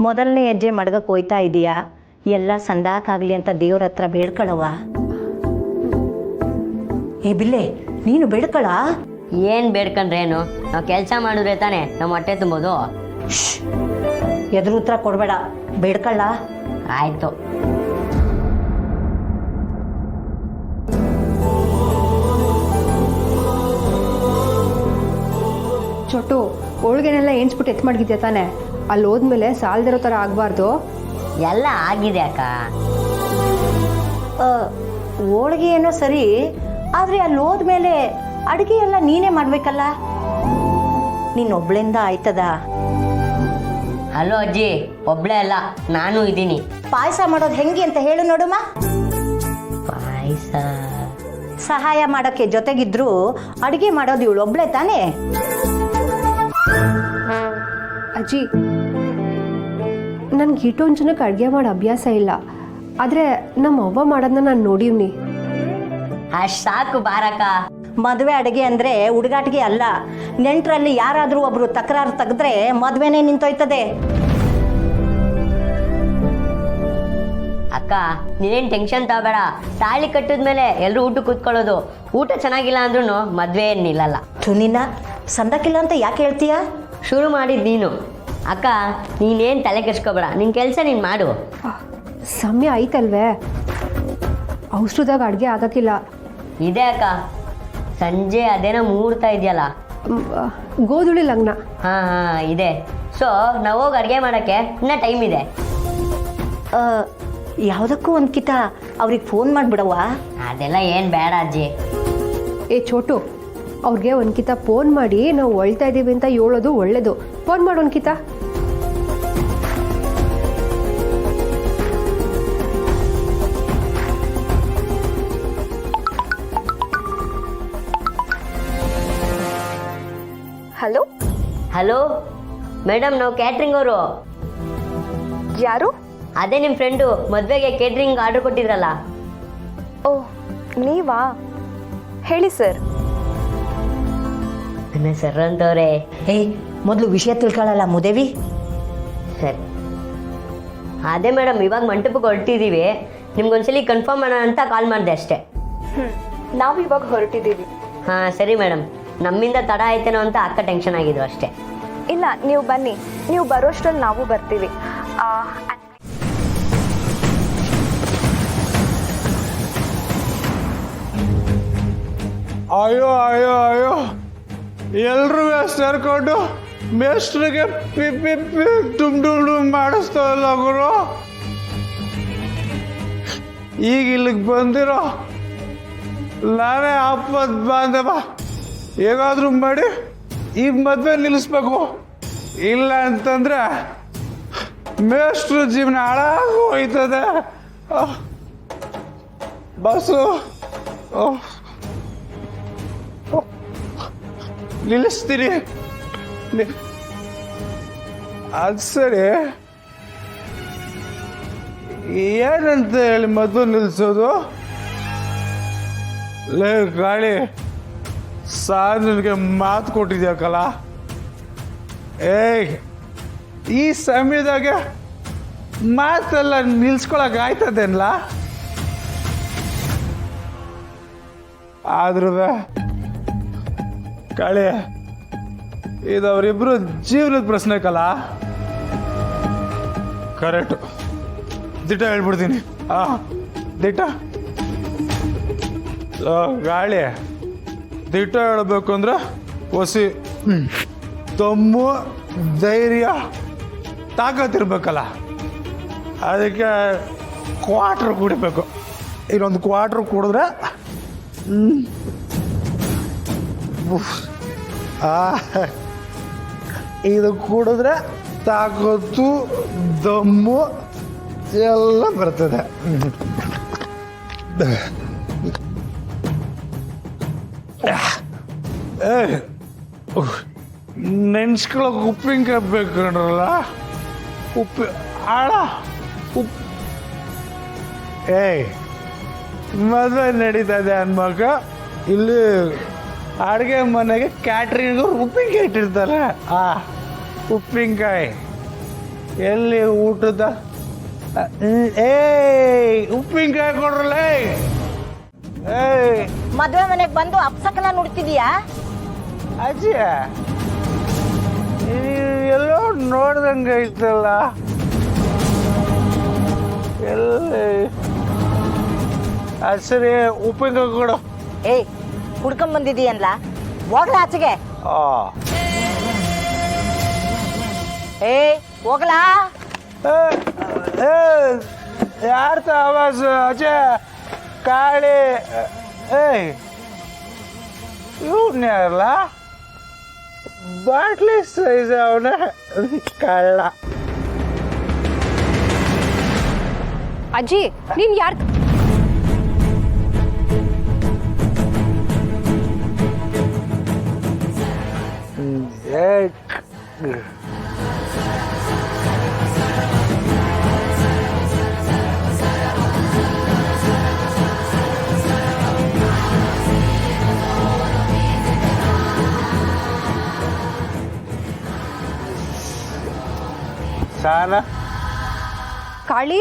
ಮೊದಲನೇ ಹೆಜ್ಜೆ ಮಡ್ಗಕ್ಕೆ ಹೋಯ್ತಾ ಇದೀಯಾ, ಎಲ್ಲ ಸಂದಾಕಾಗಲಿ ಅಂತ ದೇವ್ರ ಹತ್ರ ಬೇಡ್ಕೊಳವ. ಏ ಬಿಲ್ಲೆ, ನೀನು ಬೇಡ್ಕೊಳ. ಏನು ಬೇಡ್ಕೊಂಡ್ರೇನು? ನಾವು ಕೆಲಸ ಮಾಡಿದ್ರೆ ತಾನೇ ನಮ್ಮ ಹೊಟ್ಟೆ ತುಂಬೋದು. ಎದುರು ಉತ್ತರ ಕೊಡಬೇಡ, ಬೇಡ್ಕೊಳ್ಳ. ಆಯಿತು. ಚೊಟ್ಟು, ಹೋಳ್ಗೆನೆಲ್ಲ ಎಣ್ಸ್ಬಿಟ್ಟು ಎತ್ತು ಮಡಗಿದ್ಯಾ ತಾನೆ? ಅಲ್ಲಿ ಹೋದ್ಮೇಲೆ ಸಾಲದಿರೋ ಥರ ಆಗಬಾರ್ದು. ಎಲ್ಲ ಆಗಿದೆ ಅಕ್ಕ. ಹೋಳಿಗೆ ಏನೋ ಸರಿ, ಆದರೆ ಅಲ್ಲಿ ಹೋದ್ಮೇಲೆ ಅಡುಗೆ ಎಲ್ಲ ನೀನೇ ಮಾಡಬೇಕಲ್ಲ. ನೀನೊಬ್ಳಿಂದ ಆಯ್ತದ? ಹಲೋ ಅಜ್ಜಿ, ಒಬ್ಳೇ ಅಲ್ಲ, ನಾನು ಇದ್ದೀನಿ. ಪಾಯಸ ಮಾಡೋದು ಹೆಂಗೆ ಅಂತ ಹೇಳು ನೋಡುಮ್ಮ. ಪಾಯಸ ಸಹಾಯ ಮಾಡೋಕ್ಕೆ ಜೊತೆಗಿದ್ರು ಅಡುಗೆ ಮಾಡೋದು ಇವಳು ಒಬ್ಳೆ ತಾನೇ? ಅಜ್ಜಿ, ನನ್ಗೆ ಇಷ್ಟೊಂದು ಜನಕ್ಕೆ ಅಡುಗೆ ಮಾಡೋ ಅಭ್ಯಾಸ ಇಲ್ಲ. ಆದರೆ ನಮ್ಮ ಅವ್ವ ಮಾಡೋದನ್ನ ನಾನು ನೋಡೀವ್ನಿ. ಅಷ್ಟು ಸಾಕು ಬಾರಕ್ಕ. ಮದುವೆ ಅಡುಗೆ ಅಂದರೆ ಹುಡುಗಾಟಿಗೆ ಅಲ್ಲ. ನೆಂಟರಲ್ಲಿ ಯಾರಾದರೂ ಒಬ್ರು ತಕರಾರು ತೆಗೆದ್ರೆ ಮದುವೆನೇ ನಿಂತೋಯ್ತದೆ. ಅಕ್ಕ, ನೀನೇನು ಟೆನ್ಷನ್ ತಗೋಬೇಡ. ತಾಳಿ ಕಟ್ಟಿದ್ಮೇಲೆ ಎಲ್ಲರೂ ಊಟ ಕೂತ್ಕೊಳ್ಳೋದು. ಊಟ ಚೆನ್ನಾಗಿಲ್ಲ ಅಂದ್ರೂ ಮದುವೆ ಏನು ನಿಲ್ಲಲ್ಲ. ತುನಿನ ಸಂದಕ್ಕಿಲ್ಲ ಅಂತ ಯಾಕೆ ಹೇಳ್ತೀಯಾ? ಶುರು ಮಾಡಿದ್ದು ನೀನು. ಅಕ್ಕ, ನೀನೇನು ತಲೆ ಕೆಡ್ಸ್ಕೊಬೇಡ, ನಿನ್ನ ಕೆಲಸ ನೀನು ಮಾಡು. ಸಮಯ ಆಯ್ತಲ್ವೇ? ಔಷಧದಾಗ ಅಡುಗೆ ಆಗಕ್ಕಿಲ್ಲ. ಇದೆ ಅಕ್ಕ, ಸಂಜೆ ಅದೇನೋ ಮುಹೂರ್ತ ಇದೆಯಲ್ಲ, ಗೋಧುಳಿ ಲಗ್ನ. ಹಾಂ ಇದೆ. ಸೊ ನಾವು ಹೋಗಿ ಅಡುಗೆ ಮಾಡೋಕ್ಕೆ ಇನ್ನೂ ಟೈಮ್ ಇದೆ. ಯಾವುದಕ್ಕೂ ಒಂದು ಕಿತ ಅವ್ರಿಗೆ ಫೋನ್ ಮಾಡಿಬಿಡವಾ? ಅದೆಲ್ಲ ಏನು ಬೇಡ ಅಜ್ಜಿ. ಏ ಚೋಟು, ಅವ್ರಿಗೆ ಒಂದ್ಕಿತ ಫೋನ್ ಮಾಡಿ ನಾವು ಒಳ್ತಾ ಇದ್ದೀವಿ ಅಂತ ಹೇಳೋದು ಒಳ್ಳೇದು. ಫೋನ್ ಮಾಡು ಒಂದ್ಕಿತ. ಹಲೋ ಹಲೋ ಮೇಡಮ್, ನಾವು ಕ್ಯಾಟ್ರಿಂಗ್ ಅವರು. ಯಾರು? ಅದೇ ನಿಮ್ಮ ಫ್ರೆಂಡು ಮದುವೆಗೆ ಕೇಟ್ರಿಂಗ್ ಆರ್ಡರ್ ಕೊಟ್ಟಿದ್ರಲ್ಲ. ಓ, ನೀವಾ? ಹೇಳಿ ಸರ್. ನನ್ನ ಸರ್ ಅಂತವ್ರೆ. ಏಯ್, ಮೊದಲು ವಿಷಯ ತಿಳ್ಕೊಳ್ಳಲ್ಲ ಮುದೇವಿ. ಸರಿ. ಅದೇ ಮೇಡಮ್, ಇವಾಗ ಮಂಟಪಕ್ಕೆ ಹೊರಟಿದ್ದೀವಿ. ನಿಮ್ಗೊಂದ್ಸಲಿ ಕನ್ಫರ್ಮ್ ಮಾಡೋಣ ಅಂತ ಕಾಲ್ ಮಾಡಿದೆ ಅಷ್ಟೇ. ನಾವು ಇವಾಗ ಹೊರಟಿದ್ದೀವಿ. ಹಾಂ ಸರಿ ಮೇಡಮ್, ನಮ್ಮಿಂದ ತಡ ಆಯ್ತೇನೋ ಅಂತ ಅಕ್ಕ ಟೆನ್ಷನ್ ಆಗಿದ್ರು ಅಷ್ಟೇ. ಇಲ್ಲ, ನೀವು ಬನ್ನಿ. ನೀವು ಬರೋಷ್ಟರಲ್ಲಿ ನಾವು ಬರ್ತೀವಿ. ಅಯ್ಯೋ ಅಯ್ಯೋ ಅಯ್ಯೋ, ಎಲ್ರೂ ಸೇರ್ಕೊಂಡು ಮೇಸ್ಟ್ರಿಗೆ ಪಿ ಪಿ ಪಿ ಡುಮ್ ಡುಮ್ ಡುಮ್ ಮಾಡಿಸ್ತಾವಲ್ಲ ಗುರು. ಈಗ ಇಲ್ಲಿಗೆ ಬಂದಿರೋ ನಾನೇ ಆಪತ್ ಬಾಂಧವ. ಹೇಗಾದ್ರೂ ಮಾಡಿ ಈ ಮದುವೆ ನಿಲ್ಲಿಸ್ಬೇಕು. ಇಲ್ಲ ಅಂತಂದ್ರೆ ಮೇಷ್ಟ್ರ ಜೀವನ ಹಾಳಾಗಿ ಹೋಯ್ತದೆ. ಬಸ್ಸು ನಿಲ್ಲಿಸ್ತೀನಿ. ಅದು ಸರಿ, ಏನಂತ ಹೇಳಿ ಮದುವೆ ನಿಲ್ಲಿಸೋದು? ಲೇ ಗಾಳಿ, ಸಾಧನಿಗೆ ಮಾತು ಕೊಟ್ಟಿದ್ಯಾಕಲ್ಲ. ಏಯ್, ಈ ಸಮಯದಾಗೆ ಮಾತೆಲ್ಲ ನಿಲ್ಸ್ಕೊಳಕ್ ಆಯ್ತದೇನ್ಲ? ಆದ್ರೂ ಕಾಳಿ, ಇದು ಅವರಿಬ್ರು ಜೀವನದ ಪ್ರಶ್ನೆ ಕಲ. ಕರೆಕ್ಟು, ದಿಟ್ಟ ಹೇಳ್ಬಿಡ್ತೀನಿ. ದಿಟ್ಟ ಗಾಳಿ, ದಿಟ್ಟ ಹೇಳ್ಬೇಕು ಅಂದ್ರೆ ಹೊಸಿ ದಮ್ಮು, ಧೈರ್ಯ, ತಾಕತ್ತಿರ್ಬೇಕಲ್ಲ. ಅದಕ್ಕೆ ಕ್ವಾಟ್ರ್ ಕುಡಿಬೇಕು. ಇನ್ನೊಂದು ಕ್ವಾಟ್ರ್ ಕುಡಿದ್ರೆ ಇದು ಕುಡಿದ್ರೆ ತಾಕತ್ತು, ದಮ್ಮು ಎಲ್ಲ ಬರ್ತದೆ. ನೆನ್ಸ್ಕೊಳಕ್ ಉಪ್ಪಿನಕಾಯಿ ಬೇಕಂಡ್ರಲ್ಲ, ಉಪ್ಪು ಆಳ ಉಪ್ಪು. ಏಯ್, ಮದುವೆ ನಡೀತಾ ಇದೆ ಅನ್ಮಕ. ಇಲ್ಲಿ ಅಡುಗೆ ಮನೆಗೆ ಕ್ಯಾಟ್ರಿಂಗ್ ಉಪ್ಪಿನಕಾಯಿ ಇಟ್ಟಿರ್ತಾರೆ. ಉಪ್ಪಿನಕಾಯಿ ಎಲ್ಲಿ ಊಟದ ಏಯ್ ಉಪ್ಪಿನಕಾಯಿ ಕೊಡ್ರಲ್ಲ ಏಯ್ ಮದುವೆ ಮನೆಗೆ ಬಂದು ಅಪ್ಸಕನ ನುಡ್ತಿದೀಯಾ? ಅಜ್ಜಿ ಎಲ್ಲೋ ನೋಡ್ದಂಗೆ ಐತಲ್ಲ ಎಲ್ಲಿ ಸರಿ ಉಪ್ಪಿನಕಾಯಿ ಕೊಡು. ಏಯ್ ಹುಡ್ಕೊಂಡ್ ಬಂದಿದೀಯನ್ಲ, ಹೋಗ್ಲಾ ಆಚೆಗೆ. ಏಯ್ ಹೋಗ್ಲಾ. ಯಾರ ಆವಾಜ ಅಜಯ್ ಕಾಳಿ ಏಯ್ ಇವನ್ ಯಾರಲ್ಲ ಬಾಟ್ಲಿ ಸೈಜ್ ಅವನ ಕಳ್ಳ. ಅಜ್ಜಿ ನೀನ್ ಯಾರ್ ಸಾನ ಕಾಳಿ